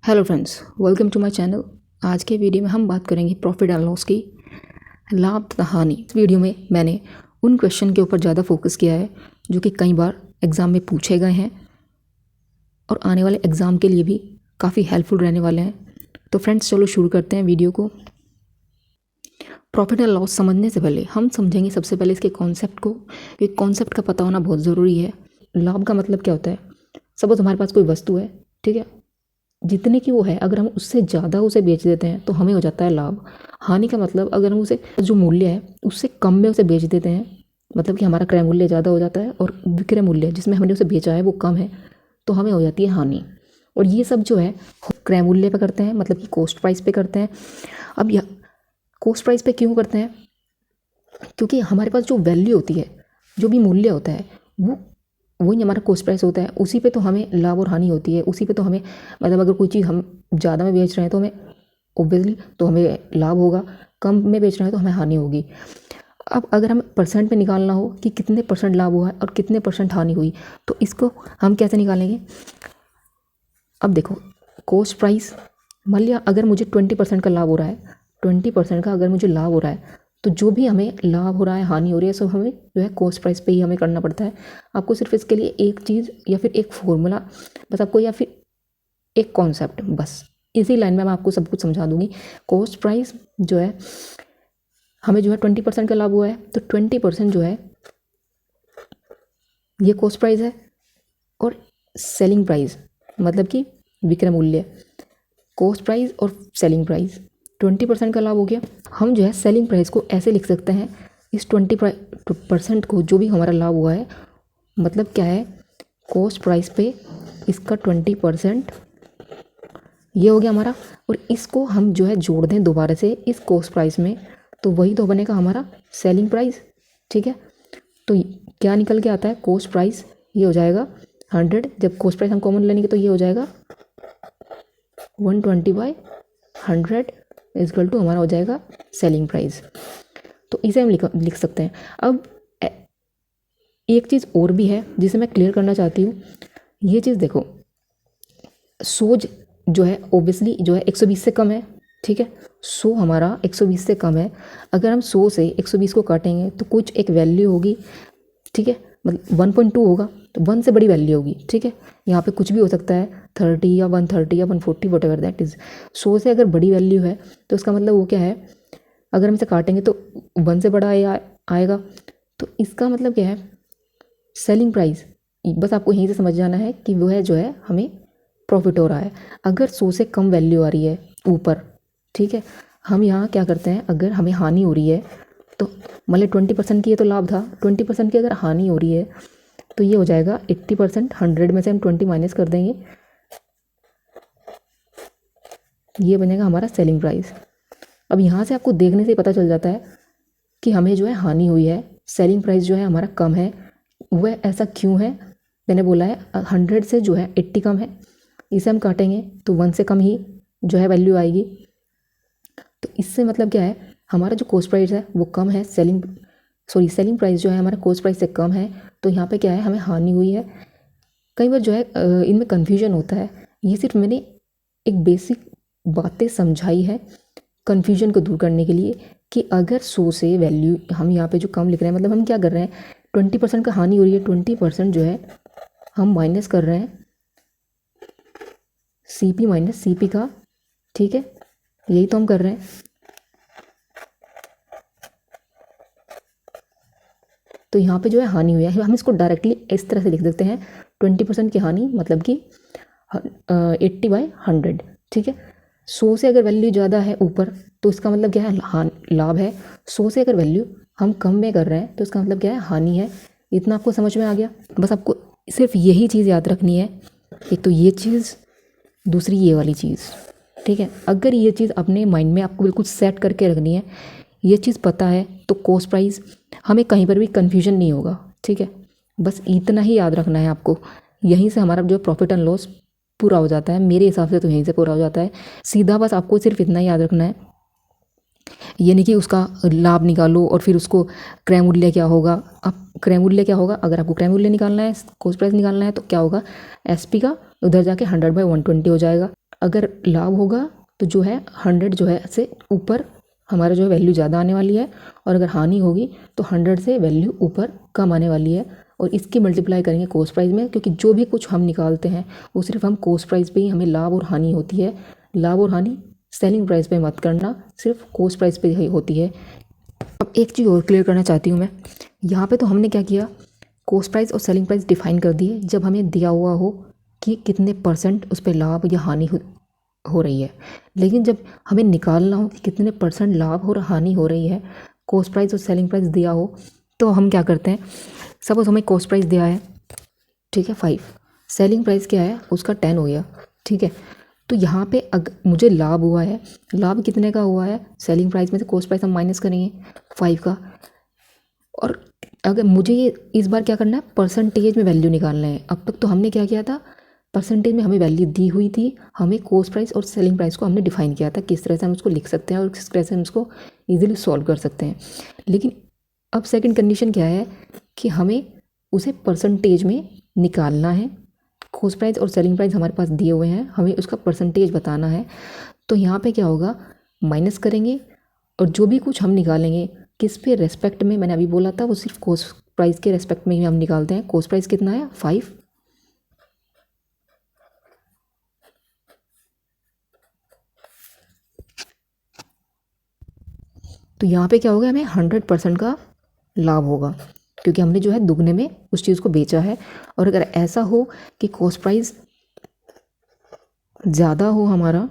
Hello friends, welcome to my channel. आज के video में हम बात करेंगे प्रॉफिट एंड लॉस की लाभ तथा हानि। इस वीडियो में मैंने उन क्वेश्चन के ऊपर ज़्यादा फोकस किया है जो कि कई बार एग्ज़ाम में पूछे गए हैं और आने वाले एग्ज़ाम के लिए भी काफ़ी हेल्पफुल रहने वाले हैं। तो फ्रेंड्स, चलो शुरू करते हैं वीडियो को। प्रॉफिट एंड लॉस समझने से पहले हम समझेंगे सबसे पहले इसके कॉन्सेप्ट को, क्योंकि कॉन्सेप्ट का पता होना बहुत ज़रूरी है। लाभ का मतलब क्या होता है? सपोज हमारे पास कोई वस्तु है, ठीक है, जितने की वो है, अगर हम उससे ज़्यादा उसे बेच देते हैं तो हमें हो जाता है लाभ। हानि का मतलब अगर हम उसे जो मूल्य है उससे कम में उसे बेच देते हैं, मतलब कि हमारा क्रय मूल्य ज़्यादा हो जाता है और विक्रय मूल्य जिसमें हमने उसे बेचा है वो कम है, तो हमें हो जाती है हानि। और ये सब जो है क्रय मूल्य पे करते हैं, मतलब कि कॉस्ट प्राइस पे करते हैं। अब यह कॉस्ट प्राइस पे क्यों करते हैं? क्योंकि हमारे पास जो वैल्यू होती है, जो भी मूल्य होता है, वही हमारा कॉस्ट प्राइस होता है। उसी पे तो हमें लाभ और हानि होती है, उसी पे तो हमें, मतलब अगर कोई चीज़ हम ज़्यादा में बेच रहे हैं तो हमें ऑब्वियसली तो हमें लाभ होगा, कम में बेच रहे हैं तो हमें हानि होगी। अब अगर हम परसेंट पे निकालना हो कि कितने परसेंट लाभ हुआ है और कितने परसेंट हानि हुई, तो इसको हम कैसे निकालेंगे? अब देखो, कॉस्ट प्राइस, मान लिया अगर मुझे 20% का लाभ हो रहा है, 20% का अगर मुझे लाभ हो रहा है, तो जो भी हमें लाभ हो रहा है, हानि हो रही है, सब हमें जो है कॉस्ट प्राइस पे ही हमें करना पड़ता है। आपको सिर्फ इसके लिए एक चीज़ या फिर एक फॉर्मूला बस आपको, या फिर एक कॉन्सेप्ट, बस इसी लाइन में मैं आपको सब कुछ समझा दूंगी। कॉस्ट प्राइस जो है, हमें जो है 20% का लाभ हुआ है, तो 20% जो है ये कॉस्ट प्राइस है। और सेलिंग प्राइस मतलब कि विक्रय मूल्य, कॉस्ट प्राइस और सेलिंग प्राइस, 20% का लाभ हो गया। हम जो है सेलिंग प्राइस को ऐसे लिख सकते हैं, इस 20% को, जो भी हमारा लाभ हुआ है, मतलब क्या है, कॉस्ट प्राइस पे इसका 20% ये हो गया हमारा। और इसको हम जो है जोड़ दें दोबारा से इस कॉस्ट प्राइस में, तो वही तो बनेगा हमारा सेलिंग प्राइस। ठीक है, तो क्या निकल के आता है? कॉस्ट प्राइस ये हो जाएगा 100, जब कॉस्ट प्राइस हम कॉमन लेंगे तो ये हो जाएगा 120/100 इजकल टू हमारा हो जाएगा सेलिंग प्राइस। तो इसे हम लिख सकते हैं। अब एक चीज़ और भी है जिसे मैं क्लियर करना चाहती हूँ। ये चीज़ देखो, 100 जो है ऑब्वियसली जो है 120 से कम है, ठीक है, 100 हमारा 120 से कम है। अगर हम 100 से 120 को काटेंगे तो कुछ एक वैल्यू होगी, ठीक है, मतलब 1.2 होगा, तो 1 से बड़ी वैल्यू होगी, ठीक है। यहाँ पे कुछ भी हो सकता है, 30 या 130 या 140, वट एवर दैट इज़। 100 से अगर बड़ी वैल्यू है तो इसका मतलब वो क्या है, अगर हम इसे काटेंगे तो 1 से बड़ा आएगा, तो इसका मतलब क्या है, सेलिंग प्राइस। बस आपको यहीं से समझ जाना है कि वो है जो है हमें प्रॉफिट हो रहा है। अगर 100 से कम वैल्यू आ रही है ऊपर, ठीक है, हम यहाँ क्या करते हैं, अगर हमें हानि हो रही है तो मतलब 20% की ये तो लाभ था, 20% की अगर हानि हो रही है तो ये हो जाएगा 80%। 100 में से हम 20 माइनस कर देंगे, ये बनेगा हमारा सेलिंग प्राइस। अब यहाँ से आपको देखने से पता चल जाता है कि हमें जो है हानि हुई है, सेलिंग प्राइस जो है हमारा कम है। वह ऐसा क्यों है? मैंने बोला है 100 से जो है 80 कम है, इसे हम काटेंगे तो 1 से कम ही जो है वैल्यू आएगी। तो इससे मतलब क्या है, हमारा जो कॉस्ट प्राइस है वो कम है, सेलिंग प्राइस जो है हमारा कॉस्ट प्राइस से कम है, तो यहाँ पे क्या है, हमें हानि हुई है। कई बार जो है इनमें कन्फ्यूजन होता है, ये सिर्फ मैंने एक बेसिक बातें समझाई है कन्फ्यूजन को दूर करने के लिए, कि अगर 100 से वैल्यू हम यहाँ पे जो कम लिख रहे हैं, मतलब हम क्या कर रहे हैं, 20% का हानि हो रही है, 20% जो है हम माइनस कर रहे हैं CP माइनस CP का, ठीक है, यही तो हम कर रहे हैं। तो यहाँ पे जो है हानि हुई है, हम इसको डायरेक्टली इस तरह से लिख देते हैं, 20% की हानि मतलब कि 80/100, ठीक है। 100 से अगर वैल्यू ज़्यादा है ऊपर तो इसका मतलब क्या है, लाभ है। 100 से अगर वैल्यू हम कम में कर रहे हैं तो इसका मतलब क्या है, हानि है। इतना आपको समझ में आ गया? बस आपको सिर्फ यही चीज़ याद रखनी है, एक तो ये चीज़, दूसरी ये वाली चीज़, ठीक है। अगर ये चीज़ अपने माइंड में आपको बिल्कुल सेट करके रखनी है, ये चीज़ पता है, तो कॉस्ट प्राइस हमें कहीं पर भी कन्फ्यूजन नहीं होगा, ठीक है। बस इतना ही याद रखना है आपको। यहीं से हमारा जो प्रॉफिट एंड लॉस पूरा हो जाता है, मेरे हिसाब से तो यहीं से पूरा हो जाता है। सीधा बस आपको सिर्फ इतना ही याद रखना है, ये नहीं कि उसका लाभ निकालो और फिर उसको क्रय मूल्य क्या होगा। अब क्रय मूल्य क्या होगा, अगर आपको क्रय मूल्य निकालना है, कॉस्ट प्राइस निकालना है, तो क्या होगा, SP का उधर जाके 100/120 हो जाएगा। अगर लाभ होगा तो जो है 100 जो है से ऊपर हमारा जो है वैल्यू ज़्यादा आने वाली है, और अगर हानि होगी तो 100 से वैल्यू ऊपर कम आने वाली है। और इसकी मल्टीप्लाई करेंगे कॉस्ट प्राइस में, क्योंकि जो भी कुछ हम निकालते हैं वो सिर्फ हम कॉस्ट प्राइस पे ही हमें लाभ और हानि होती है। लाभ और हानि सेलिंग प्राइस पे मत करना, सिर्फ कॉस्ट प्राइस पे ही होती है। अब एक चीज़ और क्लियर करना चाहती हूँ मैं, यहाँ पे तो हमने क्या किया, कॉस्ट प्राइस और सेलिंग प्राइस डिफाइन कर दिए जब हमें दिया हुआ हो कि कितने % उस पर लाभ या हानि हो रही है। लेकिन जब हमें निकालना हो कि कितने % लाभ और हानि हो रही है, कॉस्ट प्राइस और सेलिंग प्राइस दिया हो, तो हम क्या करते हैं, सपोज हमें कॉस्ट प्राइस दिया है, ठीक है 5, सेलिंग प्राइस क्या है उसका 10 हो गया, ठीक है। तो यहाँ पे अगर मुझे लाभ हुआ है, लाभ कितने का हुआ है, सेलिंग प्राइस में से कॉस्ट प्राइस हम माइनस करेंगे 5 का। और अगर मुझे ये इस बार क्या करना है, परसेंटेज में वैल्यू निकालना है। अब तक तो हमने क्या किया था, परसेंटेज में हमें वैल्यू दी हुई थी, हमें कॉस्ट प्राइस और सेलिंग प्राइस को हमने डिफाइन किया था किस तरह से हम उसको लिख सकते हैं और किस तरह से हम उसको ईजिली सॉल्व कर सकते हैं। लेकिन अब सेकंड कंडीशन क्या है कि हमें उसे परसेंटेज में निकालना है। कॉस्ट प्राइस और सेलिंग प्राइस हमारे पास दिए हुए हैं, हमें उसका परसेंटेज बताना है। तो यहाँ पे क्या होगा, माइनस करेंगे और जो भी कुछ हम निकालेंगे किस पे रेस्पेक्ट में, मैंने अभी बोला था वो सिर्फ कॉस्ट प्राइस के रेस्पेक्ट में ही हम निकालते हैं। कॉस्ट प्राइस कितना है 5, तो यहाँ पे क्या होगा, हमें 100% का लाभ होगा क्योंकि हमने जो है दुगने में उस चीज़ को बेचा है। और अगर ऐसा हो कि कॉस्ट प्राइस ज़्यादा हो हमारा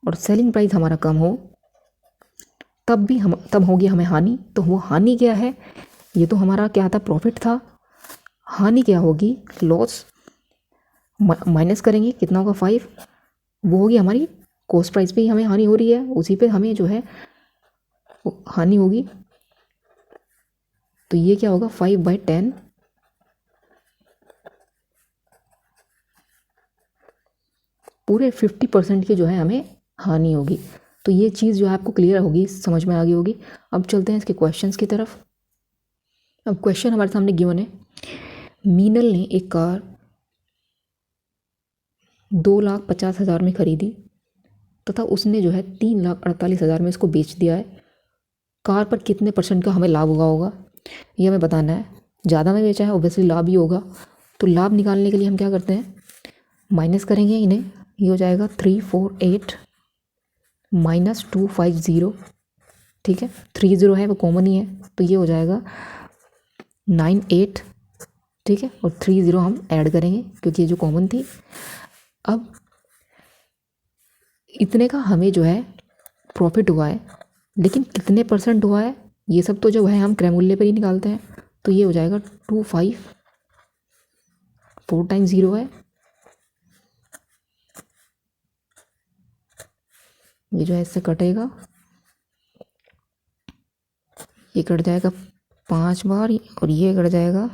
और सेलिंग प्राइस हमारा कम हो, तब होगी हमें हानि। तो वो हानि क्या है, ये तो हमारा क्या था, प्रॉफिट था। हानि क्या होगी, लॉस। माइनस करेंगे कितना होगा 5, वो होगी हमारी कॉस्ट प्राइस पे ही हमें हानि हो रही है, उसी पे हमें जो है वो हानि होगी। तो ये क्या होगा 5/10, पूरे 50% की जो है हमें हानि होगी। तो ये चीज़ जो है आपको क्लियर होगी, समझ में आ गई होगी। अब चलते हैं इसके क्वेश्चंस की तरफ। अब क्वेश्चन हमारे सामने गिवन है, मीनल ने एक कार 2,50,000 में खरीदी तथा उसने जो है 3,48,000 में इसको बेच दिया है। कार पर कितने % का हमें लाभ हुआ होगा, ये हमें बताना है। ज़्यादा में बेचा है, ऑब्वियसली लाभ ही होगा। तो लाभ निकालने के लिए हम क्या करते हैं, माइनस करेंगे इन्हें, ये हो जाएगा 348 माइनस 250, ठीक है। 30 है वो कॉमन ही है, तो ये हो जाएगा 98, ठीक है। और 30 हम ऐड करेंगे क्योंकि ये जो कॉमन थी। अब इतने का हमें जो है प्रॉफिट हुआ है, लेकिन कितने % हुआ है, ये सब तो जो है हम क्रय मूल्य पर ही निकालते हैं। तो ये हो जाएगा 25, 4 टाइम्स 0 है, ये जो है इससे कटेगा, ये कट जाएगा 5 बार और ये कट जाएगा,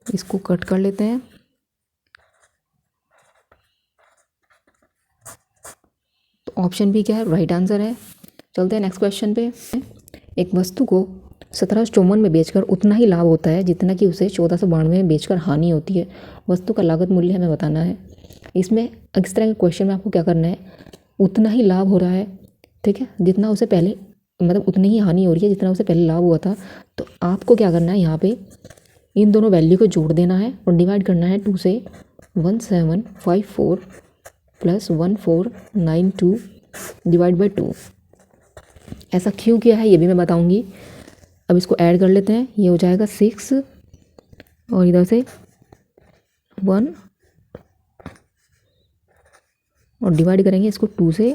इसको कट कर लेते हैं। तो ऑप्शन बी क्या है, राइट आंसर है। चलते हैं नेक्स्ट क्वेश्चन पे। एक वस्तु को 1754 में बेचकर उतना ही लाभ होता है जितना कि उसे 1492 में बेचकर हानि होती है। वस्तु का लागत मूल्य हमें बताना है। इसमें इस तरह के क्वेश्चन में आपको क्या करना है, उतना ही लाभ हो रहा है, ठीक है, जितना उसे पहले, मतलब उतनी ही हानि हो रही है जितना उसे पहले लाभ हुआ था। तो आपको क्या करना है, यहाँ पे इन दोनों वैल्यू को जोड़ देना है और डिवाइड करना है 2 से। 1754 प्लस 1492 डिवाइड बाई 2। ऐसा क्यों किया है ये भी मैं बताऊंगी। अब इसको ऐड कर लेते हैं, ये हो जाएगा 6 और इधर से 1 और डिवाइड करेंगे इसको 2 से।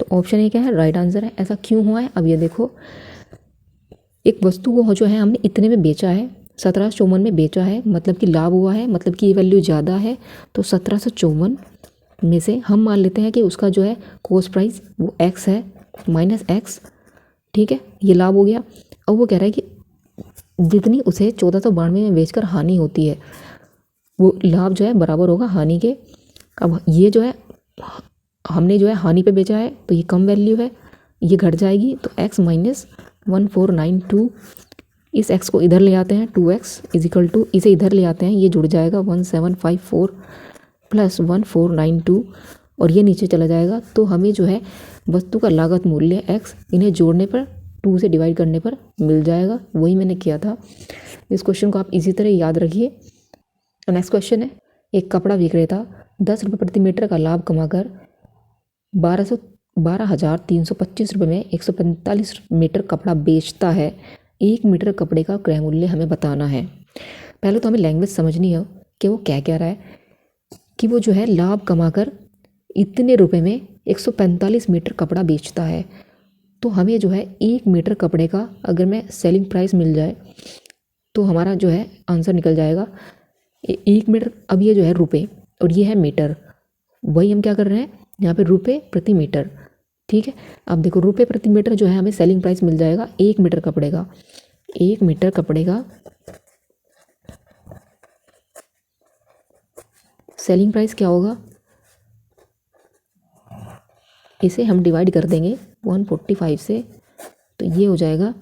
तो ऑप्शन ए क्या है, राइट आंसर है। ऐसा क्यों हुआ है, अब ये देखो, एक वस्तु को जो है हमने इतने में बेचा है, 1754 में बेचा है, मतलब कि लाभ हुआ है, मतलब कि ये वैल्यू ज़्यादा है। तो 1754 में से हम मान लेते हैं कि उसका जो है कॉस्ट प्राइस वो x है माइनस x, ठीक है, ये लाभ हो गया। अब वो कह रहा है कि जितनी उसे 1492 में बेचकर हानि होती है वो लाभ जो है बराबर होगा हानि के। अब ये जो है हमने जो है हानि पे बेचा है तो ये कम वैल्यू है, ये घट जाएगी, तो x माइनस 1492 इस x को इधर ले आते हैं 2x इजिकल टू, इसे इधर ले आते हैं, ये जुड़ जाएगा 1754 प्लस 1492 और ये नीचे चला जाएगा। तो हमें जो है वस्तु का लागत मूल्य x इन्हें जोड़ने पर 2 से डिवाइड करने पर मिल जाएगा। वही मैंने किया था। इस क्वेश्चन को आप इसी तरह याद रखिए। नेक्स्ट क्वेश्चन है, एक कपड़ा विक्रेता 10 रुपये प्रति मीटर का लाभ कमाकर 12,325 रुपये में 145 मीटर कपड़ा बेचता है। 1 मीटर कपड़े का क्रय मूल्य हमें बताना है। पहले तो हमें लैंग्वेज समझनी है कि वो क्या कह रहा है, कि वो जो है लाभ कमाकर इतने रुपए में 145 मीटर कपड़ा बेचता है। तो हमें जो है 1 मीटर कपड़े का अगर मैं सेलिंग प्राइस मिल जाए तो हमारा जो है आंसर निकल जाएगा 1 मीटर। अब ये जो है रुपए और ये है मीटर, वही हम क्या कर रहे हैं यहाँ पे रुपए प्रति मीटर। ठीक है, अब देखो रुपए प्रति मीटर जो है हमें सेलिंग प्राइस मिल जाएगा 1 मीटर कपड़े का। 1 मीटर कपड़े का सेलिंग प्राइस क्या होगा, इसे हम डिवाइड कर देंगे 145 से, तो ये हो जाएगा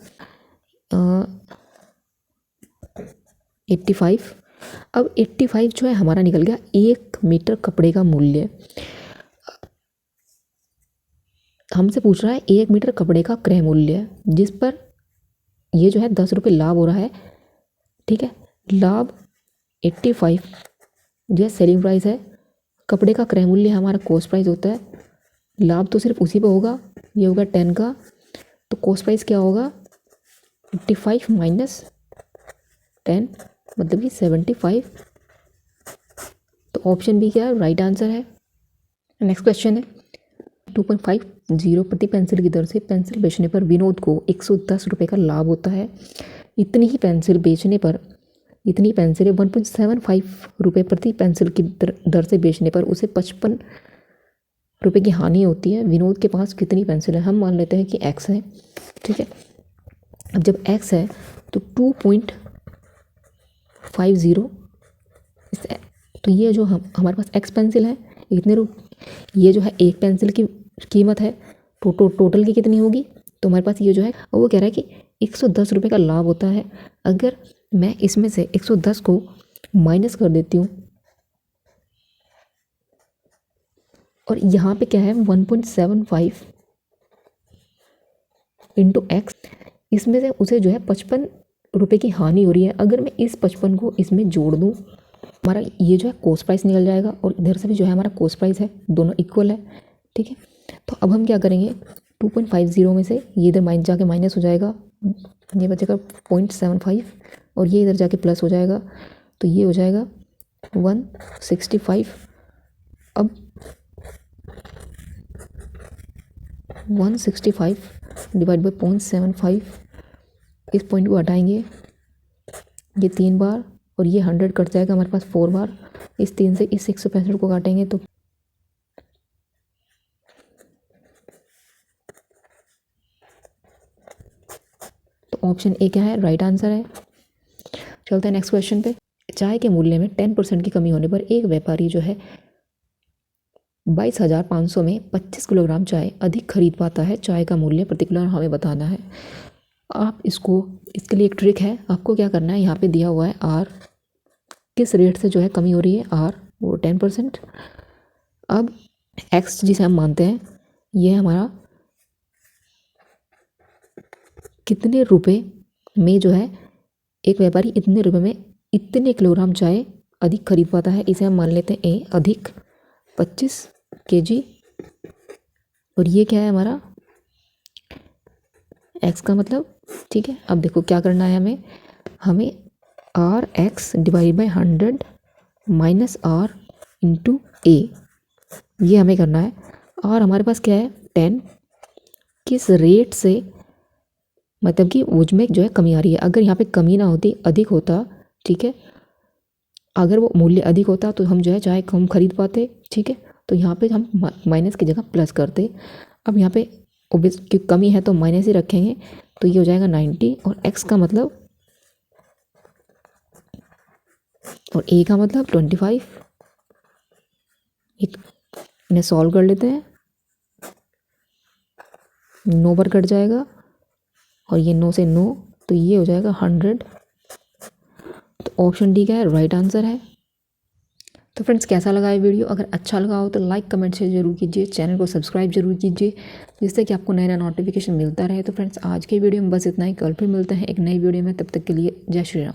85। अब 85 जो है हमारा निकल गया 1 मीटर कपड़े का मूल्य। हमसे पूछ रहा है 1 मीटर कपड़े का क्रय मूल्य, जिस पर ये जो है 10 रुपये लाभ हो रहा है। ठीक है, लाभ 85 जो है सेलिंग प्राइस है, कपड़े का क्रय मूल्य हमारा कॉस्ट प्राइस होता है। लाभ तो सिर्फ उसी पे होगा, ये होगा 10 का, तो कॉस्ट प्राइस क्या होगा 85 माइनस 10 मतलब कि 75। तो ऑप्शन बी क्या है, राइट आंसर है। नेक्स्ट क्वेश्चन है, 2.50 प्रति पेंसिल की दर से पेंसिल बेचने पर विनोद को 110 रुपये का लाभ होता है। इतनी ही पेंसिल बेचने पर, इतनी पेंसिलें 1.75 रुपये प्रति पेंसिल की दर से बेचने पर उसे 55 रुपये की हानि होती है। विनोद के पास कितनी पेंसिल है, हम मान लेते हैं कि x है। ठीक है, अब जब x है तो 2.50 तो ये जो हमारे पास x पेंसिल है इतने ये जो है एक पेंसिल की कीमत है, टोटल की कितनी होगी, तो हमारे पास ये जो है वो कह रहा है कि 110 रुपये का लाभ होता है। अगर मैं इसमें से 110 को माइनस कर देती हूँ और यहाँ पे क्या है 1.75 इंटू एक्स, इसमें से उसे जो है 55 रुपये की हानि हो रही है। अगर मैं इस 55 को इसमें जोड़ दूँ, हमारा ये जो है कॉस्ट प्राइस निकल जाएगा और इधर से भी जो है हमारा कॉस्ट प्राइस है, दोनों इक्वल है। ठीक है, तो अब हम क्या करेंगे 2.50 में से ये इधर माइनस जाके माइनस हो जाएगा, ये बचेगा 0.75 और ये इधर जाके प्लस हो जाएगा, तो ये हो जाएगा 165। अब 165 डिवाइड बाई 0.75, इस पॉइंट को हटाएंगे ये 3 बार और ये 100 कट जाएगा हमारे पास 4 बार। इस 3 से इस 165 को काटेंगे तो ऑप्शन ए क्या है, राइट आंसर है। चलते हैं नेक्स्ट क्वेश्चन पे। चाय के मूल्य में 10% की कमी होने पर एक व्यापारी जो है 22,500 में 25 किलोग्राम चाय अधिक खरीद पाता है। चाय का मूल्य पर्टिकुलर हमें बताना है। आप इसके लिए एक ट्रिक है, आपको क्या करना है, यहाँ पे दिया हुआ है आर, किस रेट से जो है कमी हो रही है, आर वो 10%। अब एक्स जिसे हम मानते हैं ये हमारा कितने रुपए में जो है एक व्यापारी इतने रुपए में इतने किलोग्राम चाय अधिक खरीद पाता है, इसे हम मान लेते हैं ए अधिक 25 kg और ये क्या है हमारा एक्स का मतलब। ठीक है, अब देखो क्या करना है, हमें R X divide by 100 minus R into A, ये हमें करना है। और हमारे पास क्या है 10, किस रेट से मतलब कि उसमें जो है कमी आ रही है। अगर यहाँ पे कमी ना होती, अधिक होता, ठीक है, अगर वो मूल्य अधिक होता तो हम जो है चाय कम खरीद पाते। ठीक है, तो यहाँ पे हम माइनस की जगह प्लस करते। अब यहाँ पे ओबियस की कमी है तो माइनस ही रखेंगे, तो ये हो जाएगा 90 और एक्स का मतलब और ए का मतलब 25। इन्हें सॉल्व कर लेते हैं, 9 बार कट जाएगा और ये 9 से 9 तो ये हो जाएगा 100। तो ऑप्शन डी क्या है, राइट आंसर है। तो फ्रेंड्स कैसा लगा ये वीडियो? अगर अच्छा लगा हो तो लाइक कमेंट शेयर जरूर कीजिए, चैनल को सब्सक्राइब जरूर कीजिए, जिससे कि आपको नया नया नोटिफिकेशन मिलता रहे। तो फ्रेंड्स आज के वीडियो में बस इतना ही, कल फिर मिलते हैं एक नई वीडियो में, तब तक के लिए जय श्री राम।